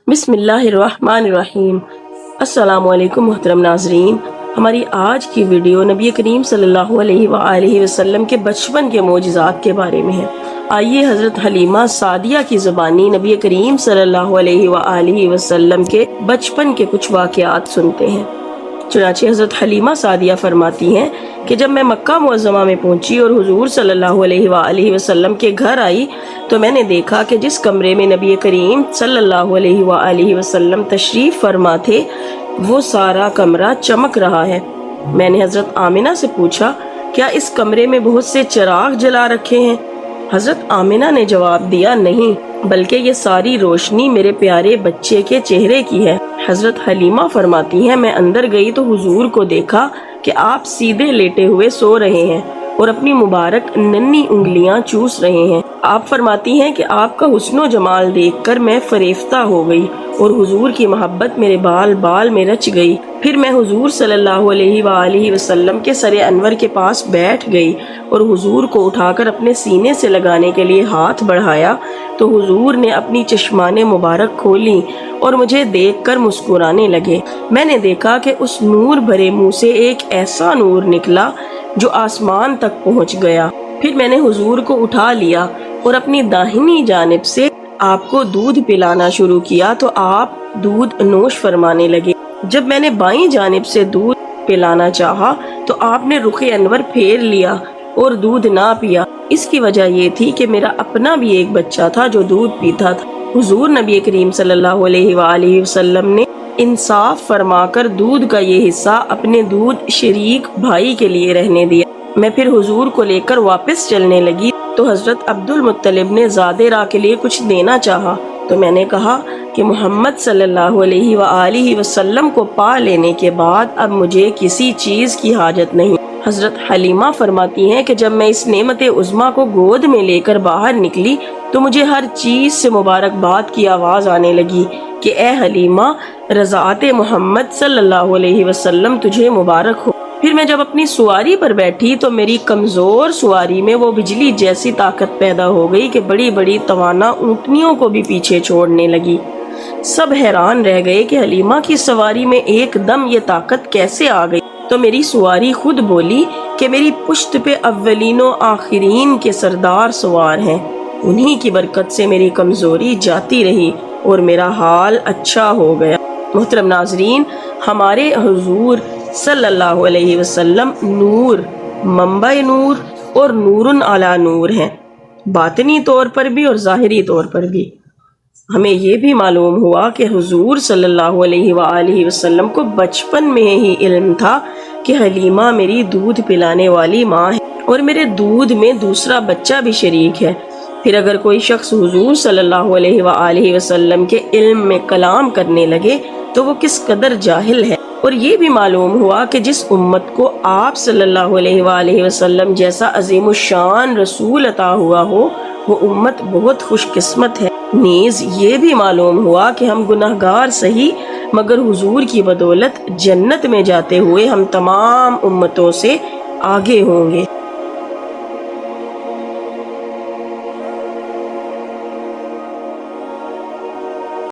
बिस्मिल्लाहिर्रहमानिर्रहीम। अस्सलामुअलैकुम मोहतरम नाजरीन, हमारी आज की वीडियो नबी करीम सल्लल्लाहु अलैहि वसल्लम के बचपन के मोजिज़ात के बारे में है। आइए हज़रत हलीमा सादिया की ज़ुबानी नबी करीम सल्लल्लाहु अलैहि वसल्लम के बचपन के कुछ वाक़यात सुनते हैं। चुनांचे हज़रत हलीमा सादिया फरमाती हैं कि जब मैं मक्का मुअज़्ज़मा में पहुंची और हुजूर सल्लल्लाहु अलैहि वसल्लम के घर आई तो मैंने देखा कि जिस कमरे में नबी करीम सल्लल्लाहु अलैहि वसल्लम तशरीफ़ फरमा थे वो सारा कमरा चमक रहा है। मैंने हज़रत आमिना से पूछा, क्या इस कमरे में बहुत से चिराग जला रखे हैं? हज़रत आमिना ने जवाब दिया, नहीं, बल्कि ये सारी रोशनी मेरे प्यारे बच्चे के चेहरे की है। हज़रत हलीमा फरमाती हैं, मैं अंदर गई तो हुजूर को देखा कि आप सीधे लेटे हुए सो रहे हैं और अपनी मुबारक नन्ही उंगलियां चूस रहे हैं। आप फरमाती हैं कि आपका हुस्नो जमाल देखकर मैं फरेफ्ता हो गई और हुजूर की मोहब्बत मेरे बाल बाल में रच गई। फिर मैं हुजूर सल्लल्लाहु अलैहि वसल्लम के सरे अनवर के पास बैठ गई और हुजूर को उठाकर अपने सीने से लगाने के लिए हाथ बढ़ाया तो हुजूर ने अपनी चश्माने मुबारक खोली और मुझे देखकर मुस्कुराने लगे। मैंने देखा कि उस नूर भरे मुंह से एक ऐसा नूर निकला जो आसमान तक पहुंच गया। फिर मैंने हुजूर को उठा लिया और अपनी दाहिनी जानिब से आपको दूध पिलाना शुरू किया तो आप दूध नोश फरमाने लगे। जब मैंने बाईं जानिब से दूध पिलाना चाहा तो आपने रुखे अनवर फेर लिया और दूध ना पिया। इसकी वजह ये थी कि मेरा अपना भी एक बच्चा था जो दूध पीता था। हुजूर नबी करीम सल्लल्लाहु अलैहि वसल्लम ने इंसाफ फरमाकर दूध का ये हिस्सा अपने दूध शरीक भाई के लिए रहने दिया। मैं फिर हुजूर को लेकर वापस चलने लगी तो हजरत अब्दुल मुत्तलिब ने ज़ादे रा के लिए कुछ देना चाहा तो मैंने कहा कि मोहम्मद सल्लल्लाहु अलैहि वसल्लम को पा लेने के बाद अब मुझे किसी चीज़ की हाजत नहीं। हजरत हलीमा फरमाती हैं कि जब मैं इस नेमते उज़्मा को गोद में लेकर बाहर निकली तो मुझे हर चीज़ से मुबारकबाद की आवाज़ आने लगी कि ए हलीमा, रज़ात मोहम्मद सल्लल्लाहु अलैहि वसल्लम तुझे मुबारक हो। फिर मैं जब अपनी सुवारी पर बैठी तो मेरी कमज़ोर सुवारी में वो बिजली जैसी ताकत पैदा हो गई कि बड़ी बड़ी तवाना ऊँटनियों को भी पीछे छोड़ने लगी। सब हैरान रह गए कि हलीमा की सवारी में एकदम ये ताकत कैसे आ गई। तो मेरी सुवारी खुद बोली कि मेरी पुश्त पे अव्वलीनो आखिरीन के सरदार सवार हैं, उन्हीं की बरकत से मेरी कमज़ोरी जाती रही और मेरा हाल अच्छा हो गया। मोहतरम नाजरीन, हमारे हुजूर सल्लल्लाहु अलैहि वसल्लम नूर, मंबा नूर और नूरुन अला नूर हैं, बातनी तौर पर भी और ज़ाहिरी तौर पर भी। हमें ये भी मालूम हुआ कि हुजूर सल्लल्लाहु अलैहि वसल्लम को बचपन में ही इल्म था कि हलीमा मेरी दूध पिलाने वाली माँ है और मेरे दूध में दूसरा बच्चा भी शरीक है। फिर अगर कोई शख्स हुजूर सल्लल्लाहु अलैहि वसल्लम के इल्म में कलाम करने लगे तो वो किस कदर जाहिल है। और ये भी मालूम हुआ कि जिस उम्मत को आप सल्लल्लाहु अलैहि वसल्लम जैसा अजीमुशान रसूल अता हुआ हो वो उम्मत बहुत खुशकिस्मत है। नीज ये भी मालूम हुआ कि हम गुनाहगार सही मगर हुजूर की बदौलत जन्नत में जाते हुए हम तमाम उम्मतों से आगे होंगे।